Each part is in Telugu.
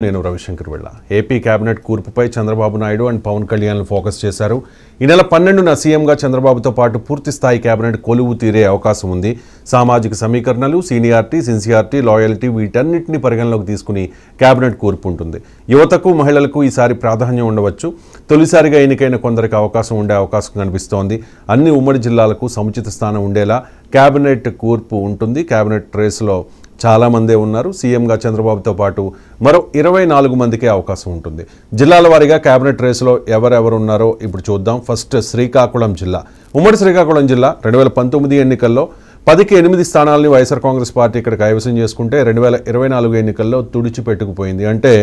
నేను రవిశంకర్ వెళ్ళ ఏపీ కేబినెట్ కూర్పుపై చంద్రబాబు నాయుడు అండ్ పవన్ కళ్యాణ్ ఫోకస్ చేశారు. ఈ నెల 12న సీఎంగా చంద్రబాబుతో పాటు పూర్తి స్థాయి కేబినెట్ కొలువు తీరే అవకాశం ఉంది. సామాజిక సమీకరణలు, సీనియారిటీ, సిన్సియారిటీ, లాయల్టీ వీటన్నిటిని పరిగణలోకి తీసుకుని కేబినెట్ కూర్పు ఉంటుంది. యువతకు, మహిళలకు ఈసారి ప్రాధాన్యం ఉండవచ్చు. తొలిసారిగా ఎన్నికైన కొందరికి అవకాశం ఉండే అవకాశం కనిపిస్తోంది. అన్ని ఉమ్మడి జిల్లాలకు సముచిత స్థానం ఉండేలా కేబినెట్ కూర్పు ఉంటుంది. కేబినెట్ రేసులో చాలామందే ఉన్నారు. సీఎంగా చంద్రబాబుతో పాటు మరో 24 మందికే అవకాశం ఉంటుంది. జిల్లాల వారీగా కేబినెట్ రేసులో ఎవరెవరు ఉన్నారో ఇప్పుడు చూద్దాం. ఫస్ట్ శ్రీకాకుళం జిల్లా. ఉమ్మడి శ్రీకాకుళం జిల్లా 2019 ఎన్నికల్లో 10కి 8 స్థానాలని వైఎస్ఆర్ కాంగ్రెస్ పార్టీ ఇక్కడ కైవసం చేసుకుంటే 2024 ఎన్నికల్లో తుడిచిపెట్టుకుపోయింది. అంటే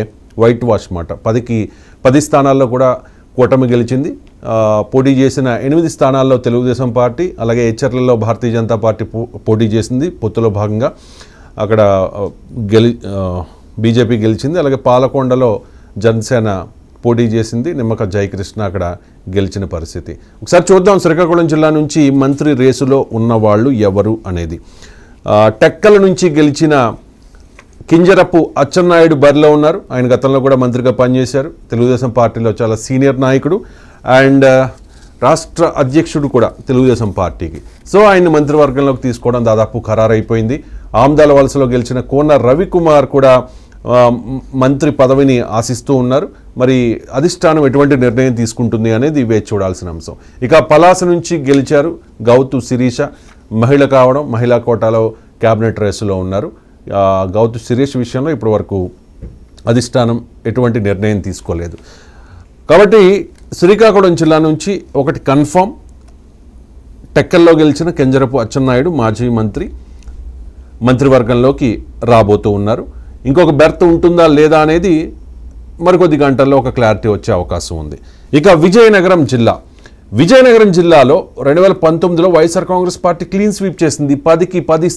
వైట్ వాష్ మాట. 10కి 10 స్థానాల్లో కూడా కూటమి గెలిచింది. పోటీ చేసిన 8 స్థానాల్లో తెలుగుదేశం పార్టీ, అలాగే హెచ్చర్లలో భారతీయ జనతా పార్టీ పోటీ చేసింది. పొత్తులో భాగంగా అక్కడ బీజేపీ గెలిచింది. అలాగే పాలకొండలో జనసేన పోటీ చేసింది. నిమ్మక జయకృష్ణ అక్కడ గెలిచిన పరిస్థితి. ఒకసారి చూద్దాం శ్రీకాకుళం జిల్లా నుంచి మంత్రి రేసులో ఉన్నవాళ్ళు ఎవరు అనేది. టెక్కల నుంచి గెలిచిన కింజరపు అచ్చెన్నాయుడు బరిలో ఉన్నారు. ఆయన గతంలో కూడా మంత్రిగా పనిచేశారు. తెలుగుదేశం పార్టీలో చాలా సీనియర్ నాయకుడు అండ్ రాష్ట్ర అధ్యక్షుడు కూడా తెలుగుదేశం పార్టీకి. సో ఆయన్ని మంత్రివర్గంలోకి తీసుకోవడం దాదాపు ఖరారైపోయింది. ఆమ్దాల వలసలో గెలిచిన కోన రవికుమార్ కూడా మంత్రి పదవిని ఆశిస్తూ ఉన్నారు. మరి అధిష్టానం ఎటువంటి నిర్ణయం తీసుకుంటుంది అనేది వేచి చూడాల్సిన అంశం. ఇక పలాస నుంచి గెలిచారు గౌతు శిరీష. మహిళ కావడం, మహిళా కోటాలో కేబినెట్ రేసులో ఉన్నారు. గౌతు శిరీష్ విషయంలో ఇప్పటి వరకు అధిష్టానం ఎటువంటి నిర్ణయం తీసుకోలేదు. కాబట్టి శ్రీకాకుళం జిల్లా నుంచి ఒకటి కన్ఫర్మ్, టెక్కల్లో గెలిచిన కింజరపు అచ్చెన్నాయుడు మాజీ మంత్రివర్గంలోకి రాబోతూ ఉన్నారు. ఇంకొక బెర్త్ ఉంటుందా లేదా అనేది మరికొద్ది గంటల్లో ఒక క్లారిటీ వచ్చే అవకాశం ఉంది. ఇక విజయనగరం జిల్లాలో 2019లో YSR Congress party clean sweep చేసింది. 10కి 10